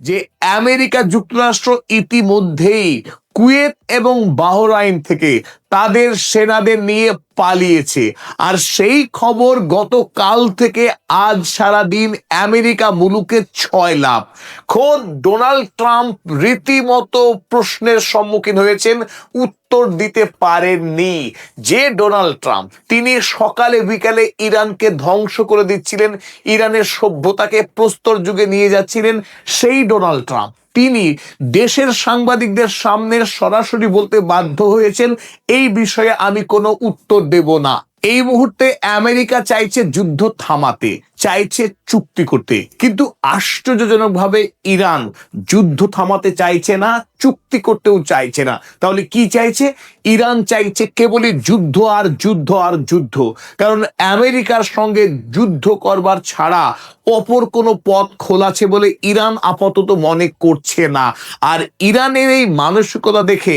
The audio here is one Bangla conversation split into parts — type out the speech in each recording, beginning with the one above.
যে আমেরিকা যুক্তরাষ্ট্র ইতিমধ্যেই কুয়েত এবং বাহরাইন থেকে তাদের সেনাদের নিয়ে পালিয়েছে। আর সেই খবর গতকাল থেকে আজ সারাদিন আমেরিকা মুলুকে 6 লাভ। খোদ ডোনাল্ড ট্রাম্প রীতিমতো প্রশ্নের সম্মুখীন হয়েছেন, উত্তর দিতে পারেননি। যে ডোনাল্ড ট্রাম্প তিনি সকালে বিকালে ইরানকে ধ্বংস করে দিচ্ছিলেন, ইরানের সভ্যতাকে প্রস্তর যুগে নিয়ে যাচ্ছিলেন, সেই ডোনাল্ড ট্রাম্প তিনি দেশের সাংবাদিকদের সামনে সরাসরি বলতে বাধ্য হয়েছেন, এই বিষয়ে আমি কোনো উত্তর দেব না। এই মুহূর্তে আমেরিকা চাইছে যুদ্ধ থামাতে, চাইছে চুক্তি করতে, কিন্তু আশ্চর্যজনকভাবে ইরান যুদ্ধ থামাতে চাইছে না, চুক্তি করতেও চাইছে না। তাহলে কি চাইছে? ইরান চাইছে কেবলই যুদ্ধ আর যুদ্ধ আর যুদ্ধ। কারণ আমেরিকার সঙ্গে যুদ্ধ করবার ছাড়া অপর কোনো পথ খোলা আছে বলে ইরান আপাতত মনে করছে না। আর ইরানের এই মানসিকতা দেখে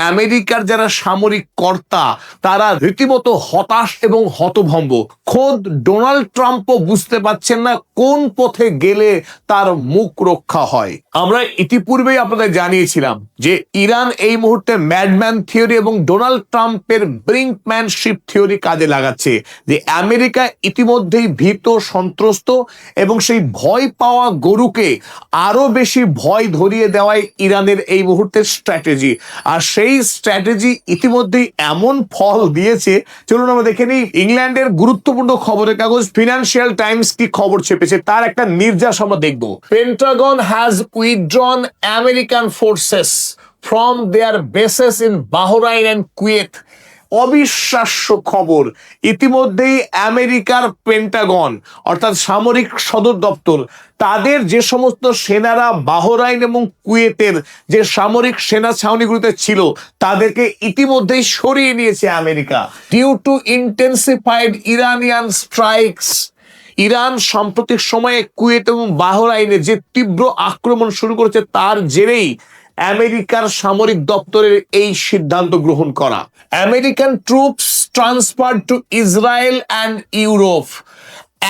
আমেরিকার যারা সামরিক কর্তা তারা রীতিমতো হতাশ এবং হতভম্ব। খোদ ডোনাল্ড ট্রাম্পও বুঝতে পারছেন না কোন পথে গেলে তার মুখ রক্ষা হয়। আমরা ইতিপূর্বেই আপনাদের জানিয়েছিলাম যে ইরান এই মুহূর্তে ম্যাডম্যান থিওরি এবং ডোনাল্ড ট্রাম্পের ব্রিঙ্কম্যানশিপ থিওরি কাজে লাগাচ্ছে। যে আমেরিকা ইতিমধ্যেই ভীত সন্ত্রস্ত এবং সেই ভয় পাওয়া গরুকে আরো বেশি ভয় ধরিয়ে দেওয়াই ইরানের এই মুহূর্তের স্ট্র্যাটেজি। আর সেই স্ট্র্যাটেজি ইতিমধ্যেই এমন ফল দিয়েছে, চলুন আমরা দেখে নিই ইংল্যান্ডের গুরুত্বপূর্ণ খবরের কাগজ ফিনান্সিয়াল টাইমস কি খবর ছেপেছে, তার একটা নির্যাস আমরা দেখব। Pentagon has withdrawn American forces from their bases in Bahrain and Kuwait. অবিশ্বাস্য খবর, ইতিমধ্যেই আমেরিকার পেন্টাগন অর্থাৎ সামরিক সদর দপ্তর তাদের যে সমস্ত সেনারা বাহরাইন এবং কুয়েতের যে সামরিক সেনা ছাউনিগুলোতে ছিল তাদেরকে ইতিমধ্যেই সরিয়ে নিয়েছে America, due to intensified Iranian strikes. Iran সাম্প্রতিক সময়ে কুয়েত এবং বাহরাইনে যে তীব্র আক্রমণ শুরু করেছে তার জেরেই আমেরিকার সামরিক দপ্তরের এই সিদ্ধান্ত গ্রহণ করা। American troops transfer to Israel and Europe.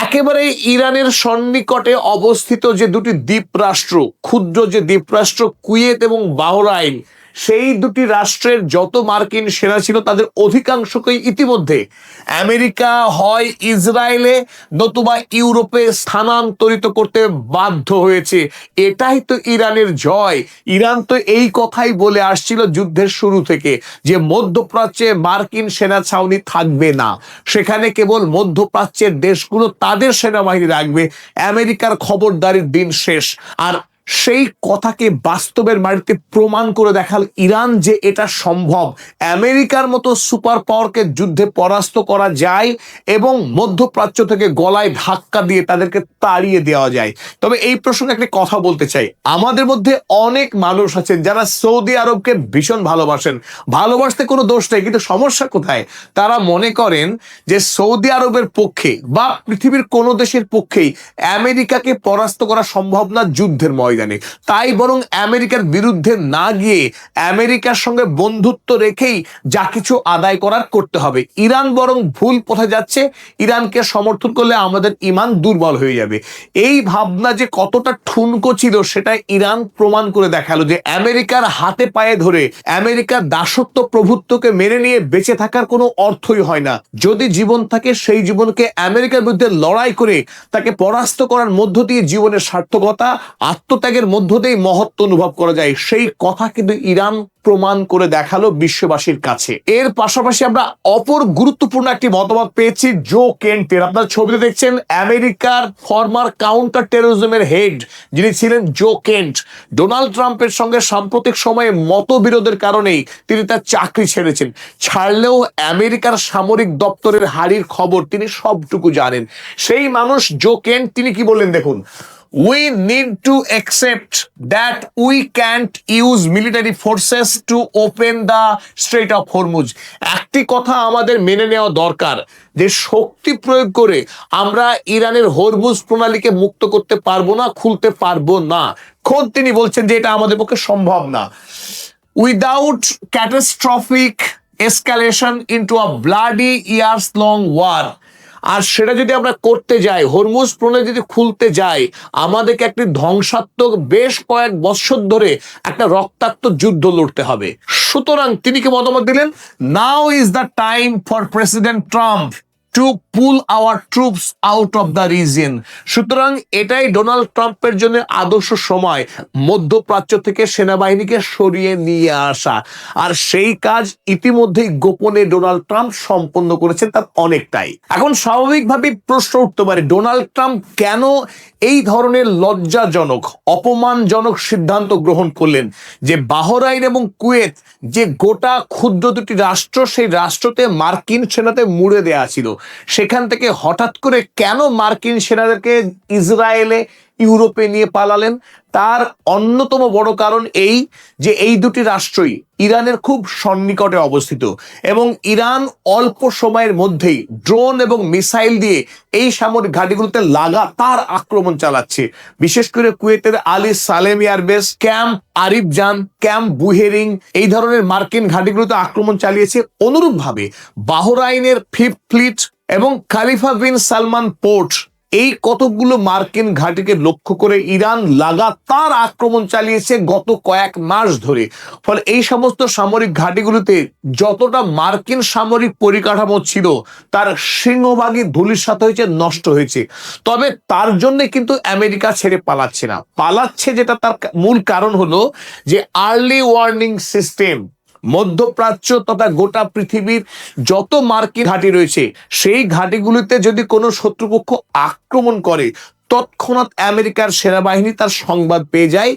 একেবারে ইরানের সন্নিকটে অবস্থিত যে দুটি দ্বীপরাষ্ট্র, ক্ষুদ্র যে দ্বীপরাষ্ট্র কুয়েত এবং বাহরাইন, সেই দুটি রাষ্ট্রের যত মার্কিন সেনা ছিল তাদের অধিকাংশকেই ইতিমধ্যে আমেরিকা হয় ইসরায়েলে নতুবা ইউরোপে স্থানান্তরিত করতে বাধ্য হয়েছে। এটাই তো ইরানের জয়। ইরান তো এই কথাই বলে আসছিল যুদ্ধের শুরু থেকে যে মধ্যপ্রাচ্যে মার্কিন সেনা ছাউনি থাকবে না, সেখানে কেবল মধ্যপ্রাচ্যের দেশগুলো তাদের সেনাবাহিনী রাখবে, আমেরিকার খবরদারির দিন শেষ। আর সেই কথাকে বাস্তবের মাটিতে প্রমাণ করে দেখাল ইরান যে এটা সম্ভব, আমেরিকার মতো সুপার পাওয়ারকে যুদ্ধে পরাস্ত করা যায় এবং মধ্যপ্রাচ্য থেকে গলায় ধাক্কা দিয়ে তাদেরকে তাড়িয়ে দেওয়া যায়। তবে এই প্রসঙ্গে একটা কথা বলতে চাই, আমাদের মধ্যে অনেক মানুষ আছেন যারা সৌদি আরবকে ভীষণ ভালোবাসেন, ভালোবাসতে কোনো দোষ নেই, কিন্তু সমস্যা কোথায়? তারা মনে করেন যে সৌদি আরবের পক্ষে বা পৃথিবীর কোনো দেশের পক্ষেই আমেরিকাকে পরাস্ত করা সম্ভব না যুদ্ধের ময়দানে। তাই বরং আমেরিকার বিরুদ্ধে না গিয়ে আমেরিকার সঙ্গে বন্ধুত্ব রেখেই যা কিছু আদায় করার করতে হবে। ইরান বরং ভুল পথে যাচ্ছে, ইরানকে সমর্থন করলে আমাদের ঈমান দুর্বল হয়ে যাবে। এই ভাবনা যে কতটা ঠুনকো ছিল সেটা ইরান প্রমাণ করে দেখালো যে আমেরিকার হাতে পায়ে ধরে আমেরিকার দাসত্ব প্রভুত্বকে মেনে নিয়ে বেঁচে থাকার কোনো অর্থই হয় না। যদি জীবন থাকে সেই জীবনকে আমেরিকার বিরুদ্ধে লড়াই করে তাকে পরাস্ত করার মধ্য দিয়ে জীবনের সার্থকতা আত্মত্যাগের মধ্য দিয়ে মহত্ব অনুভব করা যায়, সেই কথা কিন্তু ইরান প্রমাণ করে দেখালো বিশ্ববাসীর কাছে। এর পাশাপাশি আমরা অপর গুরুত্বপূর্ণ একটি মতামত পেয়েছি জো কেন্টের। আপনারা ছবিতে দেখছেন আমেরিকার ফরমার কাউন্টার টেরোরিজমের হেড যিনি ছিলেন জো কেন্ট, ডোনাল্ড ট্রাম্পের সঙ্গে সাম্প্রতিক সময়ে মতবিরোধের কারণেই তিনি তার চাকরি ছেড়েছেন। ছাড়লেও আমেরিকার সামরিক দপ্তরের হাড়ির খবর তিনি সবটুকু জানেন। সেই মানুষ জো কেন্ট তিনি কি বললেন দেখুন, We need to accept that we can't use military forces to open the Strait of Hormuz. একটি কথা আমাদের মেনে নেওয়া দরকার যে শক্তি প্রয়োগ করে আমরা ইরানের হরমুজ প্রণালীকে মুক্ত করতে পারবো না, খুলতে পারবো না। খোদ তিনি বলছেন যে এটা আমাদের পক্ষে সম্ভব না। Without catastrophic escalation into a bloody years long war, আর সেটা যদি আমরা করতে যাই, হরমুজ প্রণয় যদি খুলতে যাই, আমাদেরকে একটি ধ্বংসাত্মক বেশ কয়েক বছর ধরে একটা রক্তাক্ত যুদ্ধ লড়তে হবে। সুতরাং তিনি কি মতামত দিলেন? Now is the time for President Trump to pull our troops out of the region. সুতরাং এটাই ডোনাল্ড ট্রাম্পের জন্য আদর্শ সময়, মধ্যপ্রাচ্য থেকে সেনাবাহিনীকে সরিয়ে নিয়ে আসা। আর সেই কাজ ইতিমধ্যেই গোপনে ডোনাল্ড ট্রাম্প সম্পন্ন করেছেন, তার অনেকটাই। এখন স্বাভাবিকভাবেই প্রশ্ন উঠতে পারে, ডোনাল্ড ট্রাম্প কেন এই ধরনের লজ্জাজনক, অপমানজনক সিদ্ধান্ত গ্রহণ করলেন যে বাহরাইন এবং কুয়েত যে গোটা ক্ষুদ্র দুটি রাষ্ট্র, সেই রাষ্ট্রতে মার্কিন সেনাতে মুড়ে দেয়া ছিল, সেখান থেকে হঠাৎ করে কেন মার্কিন সেনাদেরকে ইসরায়েলে, ইউরোপে নিয়ে পালালেন? তার অন্যতম বড় কারণ এই যে এই দুটি রাষ্ট্রই ইরানের খুব সন্নিকটে অবস্থিত এবং ইরান অল্প সময়ের মধ্যেই ড্রোন এবং মিসাইল দিয়ে এই সামরিক ঘাঁটিগুলোতে লাগাতার আক্রমণ চালাচ্ছে। বিশেষ করে কুয়েতের Ali Salem airbase, camp Arifjan, camp Buehring, এই ধরনের মার্কিন ঘাঁটিগুলোতে আক্রমণ চালিয়েছে। অনুরূপভাবে বাহরাইনের ফিফথ ফ্লিট এবং খালিফা বিন সালমান পোর্ট, এই কতগুলো মার্কিন ঘাঁটিকে লক্ষ্য করে ইরান লাগাতার আক্রমণ চালিয়েছে গত কয়েক মাস ধরে। ফলে এই সমস্ত সামরিক ঘাঁটিগুলোতে যতটা মার্কিন সামরিক পরিকাঠামো ছিল, তার সিংহভাগই ধূলিসাৎ হয়েছে, নষ্ট হয়েছে। তবে তার জন্য কিন্তু আমেরিকা ছেড়ে পালাচ্ছে না। পালাচ্ছে যেটা তার মূল কারণ হলো যে আর্লি ওয়ার্নিং সিস্টেম। মধ্যপ্রাচ্য তথা গোটা পৃথিবীর যত মার্কিন ঘাঁটি রয়েছে, সেই ঘাঁটিগুলিতে যদি কোনো শত্রুপক্ষ আক্রমণ করে, তৎক্ষণাৎ আমেরিকার সেনাবাহিনী তার সংবাদ পেয়ে যায়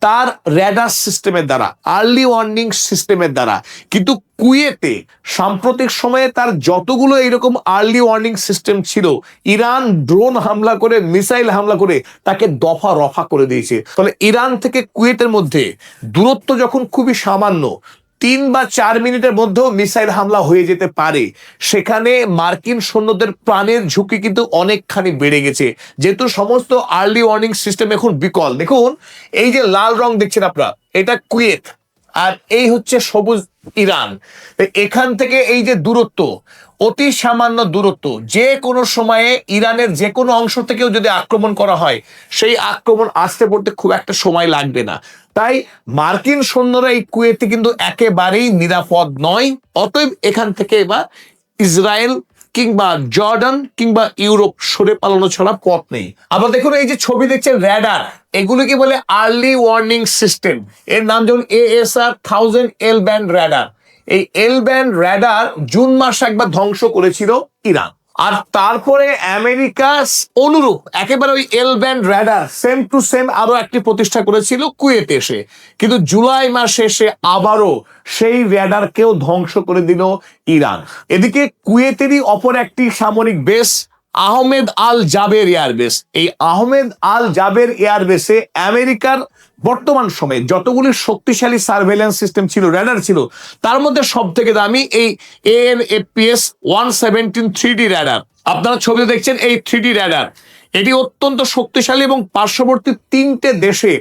তার রেডার সিস্টেমের দ্বারা, আর্লি ওয়ার্নিং সিস্টেমের দ্বারা। কিন্তু কুয়েতে সাম্প্রতিক সময়ে তার যতগুলো এইরকম আর্লি ওয়ার্নিং সিস্টেম ছিল, ইরান ড্রোন হামলা করে, মিসাইল হামলা করে তাকে দফা রফা করে দিয়েছে। ফলে ইরান থেকে কুয়েতের মধ্যে দূরত্ব যখন খুবই সামান্য, 3 বা 4 মিনিটের মধ্যেও মিসাইল হামলা হয়ে যেতে পারে, সেখানে মার্কিন সৈন্যদের প্রাণের ঝুঁকি কিন্তু অনেকখানি বেড়ে গেছে, যেহেতু সমস্ত আর্লি ওয়ার্নিং সিস্টেম এখন বিকল। দেখুন, এই যে লাল রং দেখছেন আপনারা, এটা কুয়েত, আর এই হচ্ছে সবুজ ইরান। এখান থেকে এই যে দূরত্ব, অতি সামান্য দূরত্ব, যে কোনো সময়ে ইরানের যে কোনো অংশ থেকেও যদি আক্রমণ করা হয়, সেই আক্রমণ আসতে পড়তে খুব একটা সময় লাগবে না। তাই মার্কিন সৈন্যরা এই কুয়েতে কিন্তু একেবারেই নিরাপদ নয়। অতএব এখান থেকে এবার ইসরায়েল কিংবা জর্ডান কিংবা ইউরোপ সরে পালানো ছাড়া পথ নেই। আবার দেখুন, এই যে ছবি দেখছেন র্যাডার, এগুলোকে বলে আর্লি ওয়ার্নিং সিস্টেম। এর নাম যেমন AESR 1000 এল ব্যান্ড র্যাডার। এই এল ব্যান্ড র্যাডার জুন মাসে একবার ধ্বংস করেছিল ইরান। আর তারপরে আমেরিকা অনুরূপ একেবারে ওই L band radar same to same আরো একটি প্রতিষ্ঠা করেছিল কুয়েতে এসে। কিন্তু জুলাই মাসে এসে আবারও সেই র্যাডারকেও ধ্বংস করে দিল ইরান। এদিকে কুয়েতেরই অপর একটি সামরিক বেস আহমেদ আল জাবের এয়ারবেস। এই আহমেদ আল জাবের এয়ারবেসে আমেরিকার বর্তমান সময়ে যতগুলি শক্তিশালী সার্ভেলেন্স সিস্টেম ছিল, র্যাডার ছিল, তার মধ্যে সব থেকে দামি এই AN/APS 117 3D র্যাডার। আপনারা ছবি দেখছেন এই 3D র্যাডার, এটি অত্যন্ত শক্তিশালী এবং পার্শ্ববর্তী 3টে দেশে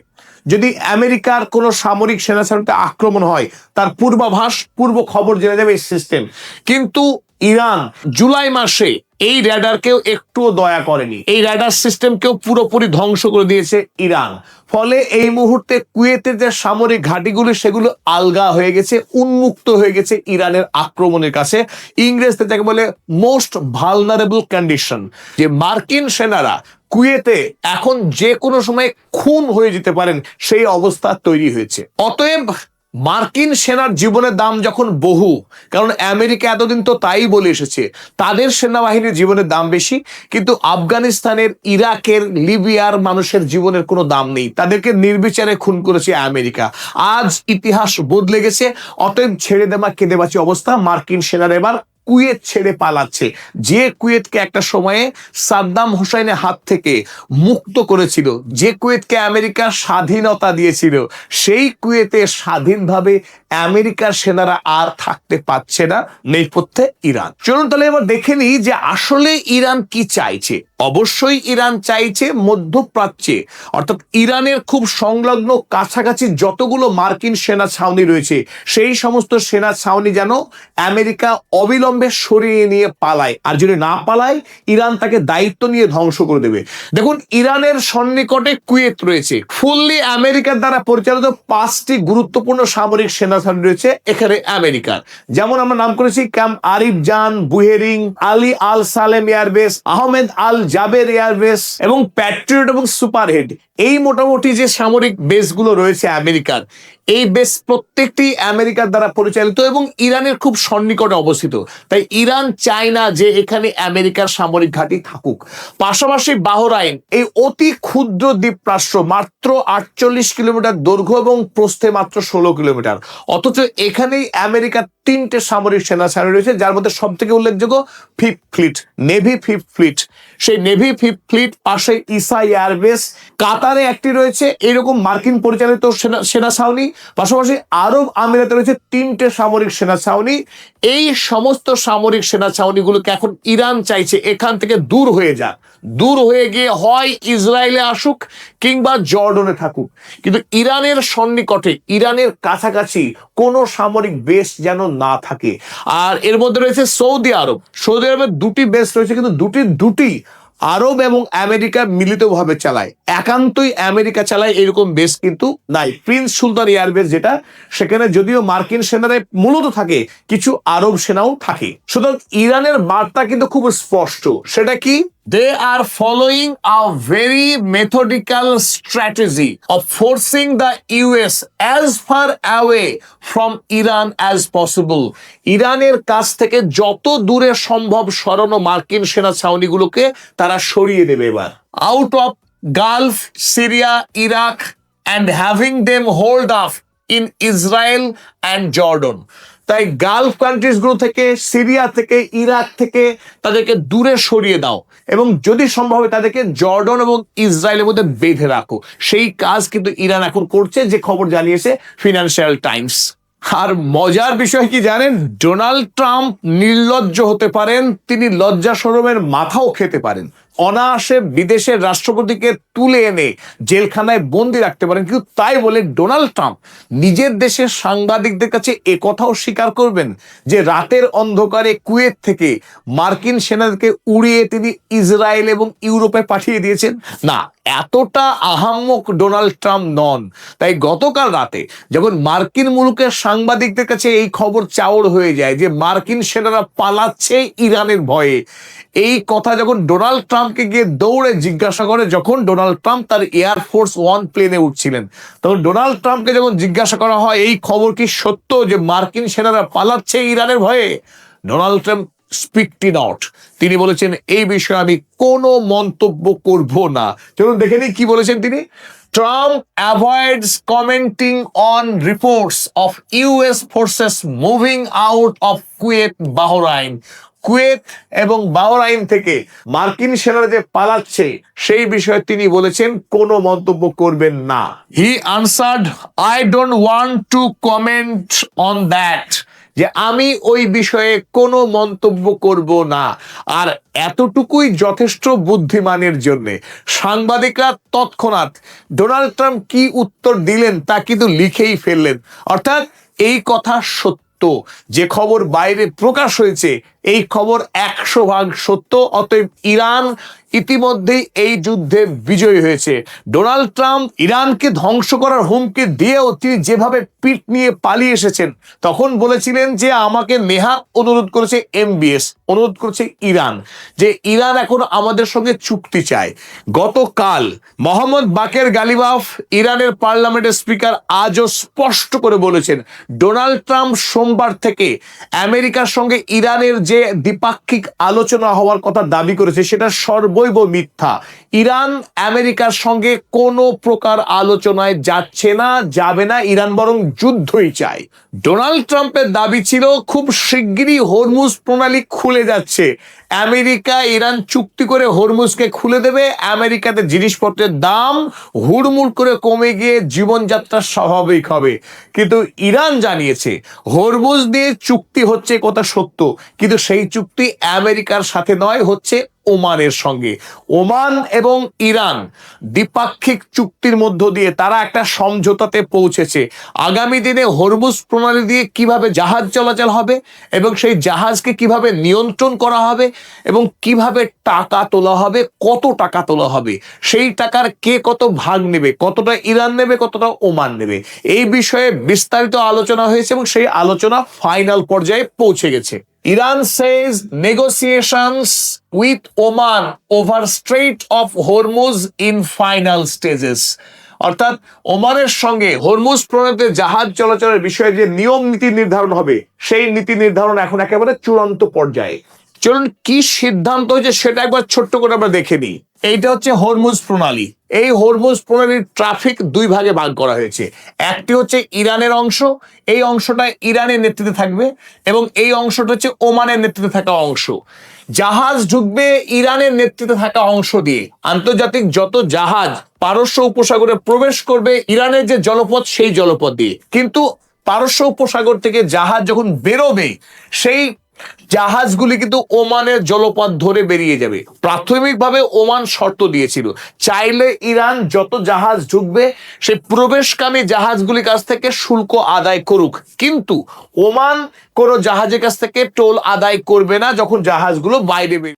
যদি আমেরিকার কোনো সামরিক সেনাছাড়িতে আক্রমণ হয়, তার পূর্বাভাস, পূর্ব খবর জেনে যাবে এই সিস্টেম। কিন্তু ইরান জুলাই মাসে এই র্যাডারকেও একটুও দয়া করেনি, এই র্যাডার সিস্টেমকেও পুরোপুরি ধ্বংস করে দিয়েছে ইরান। ফলে এই মুহূর্তে কুয়েতের যে সামরিক ঘাঁটিগুলি, সেগুলো আলগা হয়ে গেছে, উন্মুক্ত হয়ে গেছে ইরানের আক্রমণের কাছে। ইংরেজিতে যাকে বলে মোস্ট ভালনারেবল কন্ডিশন, যে মার্কিন সেনারা কুয়েতে এখন যে কোনো সময় খুন হয়ে যেতে পারেন, সেই অবস্থা তৈরি হয়েছে। অতএব মার্কিন সেনার জীবনের দাম যখন বহু, কারণ আমেরিকা এতদিন তো তাই বলে এসেছে তাদের সেনাবাহিনীর জীবনের দাম বেশি, কিন্তু আফগানিস্তানের, ইরাকের, লিবিয়ার মানুষের জীবনের কোনো দাম নেই। তাদেরকে নির্বিচারে খুন করেছে আমেরিকা। আজ ইতিহাস বদলে গেছে। অতএব ছেড়ে দেওয়া কেঁদে বাঁচি অবস্থা। মার্কিন সেনারা এবার কুয়েত ছেড়ে পালাচ্ছে, যে কুয়েতকে একটা সময়ে সাদ্দাম হোসেনের হাত থেকে মুক্ত করেছিল, যে কুয়েতকে আমেরিকা স্বাধীনতা দিয়েছিল, সেই কুয়েতে স্বাধীনভাবে আমেরিকার সেনারা আর থাকতে পারছে না, নেপথ্যে ইরান। চলুন তাহলে এবার দেখে নিই যে আসলে ইরান কি চাইছে। অবশ্যই ইরান চাইছে মধ্যপ্রাচ্যে অর্থাৎ ইরানের খুব সংলগ্ন কাছাকাছি যতগুলো মার্কিন সেনা ছাউনি রয়েছে সেই সমস্ত সেনা ছাউনি যেন আমেরিকা অবিলম্বে সরিয়ে নিয়ে পালায়, আর যদি না পালায় ইরান তাকে দায়িত্ব নিয়ে ধ্বংস করে দেবে। দেখুন, ইরানের সন্নিকটে কুয়েত রয়েছে, ফুললি আমেরিকার দ্বারা পরিচালিত 5টি গুরুত্বপূর্ণ সামরিক সেনা ছাউনি রয়েছে এখানে আমেরিকার। যেমন আমরা নাম করেছি ক্যাম্প আরিফ জান, বুহেরিং, আলী আল সালেম এয়ারবেস, আহমেদ আল জাবের এয়ারবেস এবং প্যাট্রিয়ট এবং সুপারহেড, এই মোটামুটি যে সামরিক বেসগুলো রয়েছে আমেরিকার, এই বেস প্রত্যেকটি আমেরিকার দ্বারা পরিচালিত এবং ইরানের খুব সন্নিকটে অবস্থিত। তাই ইরান চায় না যে এখানে আমেরিকার সামরিক ঘাঁটি থাকুক। পাশাপাশি বাহরাইন, এই অতি ক্ষুদ্র দ্বীপরাষ্ট্র, মাত্র 48 কিলোমিটার দৈর্ঘ্য এবং প্রস্থে মাত্র 16 কিলোমিটার, অথচ এখানেই আমেরিকার 3টে সামরিক সেনা ছাউনি রয়েছে, যার মধ্যে সব থেকে উল্লেখযোগ্য fifth fleet, navy fifth fleet. সেই নেভি ফিফথ ফ্লিট, পাশে ইসা এয়ারবেস, কাতারে একটি রয়েছে এরকম মার্কিন পরিচালিত সেনা ছাউনি, পাশাপাশি আরব আমিরাতে রয়েছে 3টে সামরিক সেনা ছাউনি। এই সমস্ত সামরিক সেনা ছাউনিগুলোকে এখন ইরান চাইছে এখান থেকে দূর হয়ে যাক, দূর হয়ে গিয়ে হয় ইসরায়েলে আসুক কিংবা জর্ডনে থাকুক, কিন্তু ইরানের সন্নিকটে, ইরানের কাছাকাছি কোনো সামরিক বেস যেন না থাকে। আর এর মধ্যে রয়েছে সৌদি আরব, সৌদি আরবের 2টি বেস রয়েছে, কিন্তু দুটি আরব এবং আমেরিকা মিলিতভাবে চালায়, একান্তই আমেরিকা চালায় এরকম বেস কিন্তু নাই। প্রিন্স সুলতান এয়ারবেস যেটা, সেখানে যদিও মার্কিন সেনারা মূলত থাকে, কিছু আরব সেনাও থাকে। সুতরাং ইরানের বার্তা কিন্তু খুব স্পষ্ট, সেটা কি? They are following a very methodical strategy of forcing the US as far away from Iran as possible. ইরানের কাছ থেকে যত দূরে সম্ভব সরানো মার্কিন সেনা ছাউনিগুলোকে তারা সরিয়ে দেবে এবার, out of Gulf, Syria, Iraq, and having them hold up in Israel and Jordan. তাই গালফ কান্ট্রিজ গুলো থেকে, সিরিয়া থেকে, ইরাক থেকে তাদেরকে দূরে সরিয়ে দাও এবং যদি সম্ভব হয় তাদেরকে জর্ডন এবং ইসরায়েলের মধ্যে বেঁধে রাখো। সেই কাজ কিন্তু ইরান এখন করছে, যে খবর জানিয়েছে ফিনান্সিয়াল টাইমস। আর মজার বিষয় কি জানেন? ডোনাল্ড ট্রাম্প নির্লজ্জ হতে পারেন, তিনি লজ্জা শরমের মাথাও খেতে পারেন, অনায়াসে বিদেশের রাষ্ট্রপতিকে তুলে এনে জেলখানায় বন্দি রাখতে পারেন, কিন্তু তাই বলে ডোনাল্ড ট্রাম্প নিজের দেশের সাংবাদিকদের কাছে একথাও স্বীকার করবেন যে রাতের অন্ধকারে কুয়েত থেকে মার্কিন সেনাদেরকে উড়িয়ে তিনি ইসরায়েল এবং ইউরোপে পাঠিয়ে দিয়েছেন? না, এতটা আহাম্মক ডোনাল্ড ট্রাম্প নন। তাই গতকাল রাতে যখন মার্কিন মুলুকের সাংবাদিকদের কাছে এই খবর চাউর হয়ে যায় যে মার্কিন সেনারা পালাচ্ছে ইরানের ভয়ে, এই কথা যখন ডোনাল্ড ট্রাম্পকে গিয়ে দৌড়ে জিজ্ঞাসা করে, যখন ডোনাল্ড ট্রাম্প তার এয়ারফোর্স 1 প্লেনে উঠছিলেন, তখন ডোনাল্ড ট্রাম্পকে যখন জিজ্ঞাসা করা হয় এই খবর কি সত্য যে মার্কিন সেনারা পালাচ্ছে ইরানের ভয়ে, ডোনাল্ড ট্রাম্প স্পিকটি নট, তিনি বলেছেন এই বিষয়ে আমি কোনো মন্তব্য করব না। চলুন দেখে নিই কি বলেছেন তিনি। Trump avoids commenting on reports of US forces moving out of Kuwait, Bahrain. Kuwait এবং বাহরাইন থেকে মার্কিন সেনারা যে পালাচ্ছে সেই বিষয়ে তিনি বলেছেন কোনো মন্তব্য করবেন না। He answered, I don't want to comment on that. যে আমি ওই বিষয়ে কোনো মন্তব্য করব না। আর এতটুকুই যথেষ্ট বুদ্ধিমানের জন্য সাংবাদিকরা তৎক্ষণাৎ ডোনাল্ড ট্রাম্প কি উত্তর দিলেন তা কিন্তু লিখেই ফেললেন। অর্থাৎ এই কথা সত্য, যে খবর বাইরে প্রকাশ হয়েছে এই খবর 100% সত্য। অতএব ইরান ইতিমধ্যেই এই যুদ্ধে বিজয়ী হয়েছে। ডোনাল্ড ট্রাম্প ইরানকে ধ্বংস করার হুমকি দিয়েও তিনি যেভাবে পিঠ নিয়ে পালিয়ে এসেছেন, তখন বলেছিলেন যে আমাকে নেহাত অনুরোধ করেছে MBS, অনুরোধ করেছে ইরান, যে ইরান এখন আমাদের সঙ্গে চুক্তি চায়। গতকাল মোহাম্মদ বাকের গালিবাফ, ইরানের পার্লামেন্টের স্পিকার, আজও স্পষ্ট করে বলেছেন ডোনাল্ড ট্রাম্প সোমবার থেকে আমেরিকার সঙ্গে ইরানের যে দ্বিপাক্ষিক আলোচনা হওয়ার কথা দাবি করেছে সেটা সর্বৈব মিথ্যা। ইরান আমেরিকার সঙ্গে কোনো প্রকার আলোচনায় যাচ্ছে না, যাবে না, ইরান বরং যুদ্ধই চায়। ডোনাল্ড ট্রাম্পের দাবি ছিল খুব শিগগিরই হরমুজ প্রণালী খুলে যাচ্ছে, আমেরিকা ইরান চুক্তি করে হরমুজকে খুলে দেবে, আমেরিকাতে জিনিসপত্রের দাম হুড়মুড় করে কমে গিয়ে জীবনযাত্রা স্বাভাবিক হবে। কিন্তু ইরান জানিয়েছে হরমুজ নিয়ে চুক্তি হচ্ছে কথা সত্য, কিন্তু সেই চুক্তি আমেরিকার সাথে নয়, হচ্ছে ওমানের সঙ্গে। ওমান এবং ইরান দ্বিপাক্ষিক চুক্তির মধ্য দিয়ে তারা একটা সমঝোতাতে পৌঁছেছে। আগামী দিনে হরমুজ প্রণালী দিয়ে কিভাবে জাহাজ চলাচল হবে এবং সেই জাহাজকে কিভাবে নিয়ন্ত্রণ করা হবে এবং কিভাবে টাকা তোলা হবে, কত টাকা তোলা হবে, সেই টাকার কে কত ভাগ নেবে, কতটা ইরান নেবে, কতটা ওমান নেবে, এই বিষয়ে বিস্তারিত আলোচনা হয়েছে এবং সেই আলোচনা ফাইনাল পর্যায়ে পৌঁছে গেছে। Iran says negotiations with Oman over Strait of Hormuz in final stages. অর্থাৎ ওমানের সঙ্গে হরমুজ প্রণালীতে জাহাজ চলাচলের বিষয়ে যে নিয়ম নীতি নির্ধারণ হবে, সেই নীতি নির্ধারণ এখন একেবারে চূড়ান্ত পর্যায়ে। চলুন কি সিদ্ধান্ত হয়েছে সেটা একবার ছোট্ট করে আমরা দেখে নিই। এইটা হচ্ছে হরমুজ প্রণালী। এই হরমুজ প্রণালীর ট্রাফিক দুই ভাগে ভাগ করা হয়েছে। একটি হচ্ছে ইরানের অংশ, এই অংশটা ইরানের নেতৃত্বে থাকবে, এবং এই অংশটা হচ্ছে ওমানের নেতৃত্বে থাকা অংশ। জাহাজ ঢুকবে ইরানের নেতৃত্বে থাকা অংশ দিয়ে। আন্তর্জাতিক যত জাহাজ পারস্য উপসাগরে প্রবেশ করবে ইরানের যে জলপথ, সেই জলপথ দিয়ে। কিন্তু পারস্য উপসাগর থেকে জাহাজ যখন বেরোবে, সেই জাহাজগুলি কিন্তু ওমানের জলপথ ধরে বেরিয়ে যাবে। প্রাথমিকভাবে ওমান শর্ত দিয়েছিল, চাইলে ইরান যত জাহাজ ঢুকবে সেই প্রবেশকামী জাহাজগুলির কাছ থেকে শুল্ক আদায় করুক, কিন্তু ওমান কোনো জাহাজের কাছ থেকে টোল আদায় করবে না যখন জাহাজগুলো বাইরে